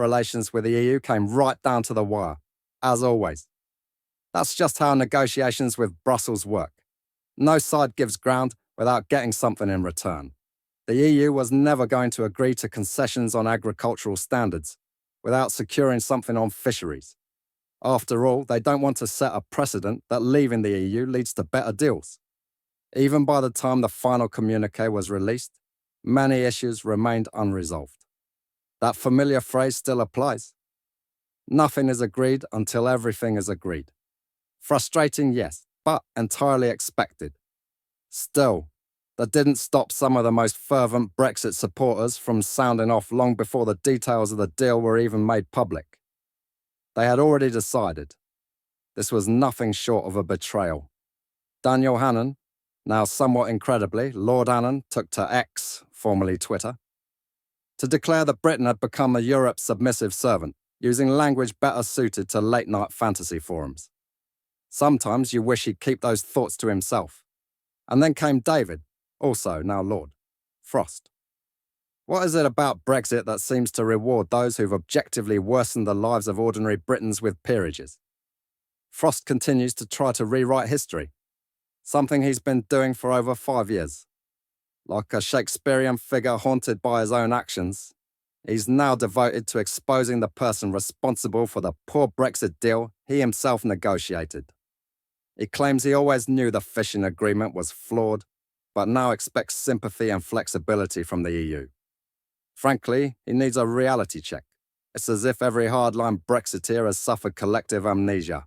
relations with the EU came right down to the wire, as always. That's just how negotiations with Brussels work. No side gives ground without getting something in return. The EU was never going to agree to concessions on agricultural standards without securing something on fisheries. After all, they don't want to set a precedent that leaving the EU leads to better deals. Even by the time the final communiqué was released, many issues remained unresolved. That familiar phrase still applies. Nothing is agreed until everything is agreed. Frustrating, yes, but entirely expected. Still, that didn't stop some of the most fervent Brexit supporters from sounding off long before the details of the deal were even made public. They had already decided. This was nothing short of a betrayal. Daniel Hannan, now somewhat incredibly, Lord Hannan, took to X, formerly Twitter, to declare that Britain had become a Europe submissive servant, using language better suited to late-night fantasy forums. Sometimes you wish he'd keep those thoughts to himself. And then came David, also now Lord Frost. What is it about Brexit that seems to reward those who've objectively worsened the lives of ordinary Britons with peerages? Frost continues to try to rewrite history, something he's been doing for over 5 years. Like a Shakespearean figure haunted by his own actions, he's now devoted to exposing the person responsible for the poor Brexit deal he himself negotiated. He claims he always knew the fishing agreement was flawed, but now expects sympathy and flexibility from the EU. Frankly, he needs a reality check. It's as if every hardline Brexiteer has suffered collective amnesia,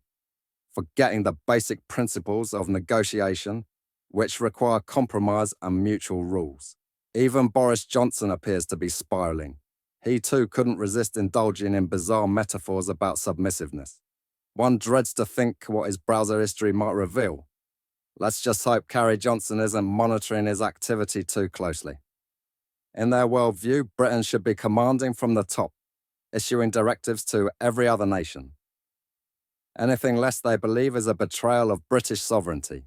forgetting the basic principles of negotiation, which require compromise and mutual rules. Even Boris Johnson appears to be spiralling. He too couldn't resist indulging in bizarre metaphors about submissiveness. One dreads to think what his browser history might reveal. Let's just hope Carrie Johnson isn't monitoring his activity too closely. In their worldview, Britain should be commanding from the top, issuing directives to every other nation. Anything less, they believe, is a betrayal of British sovereignty.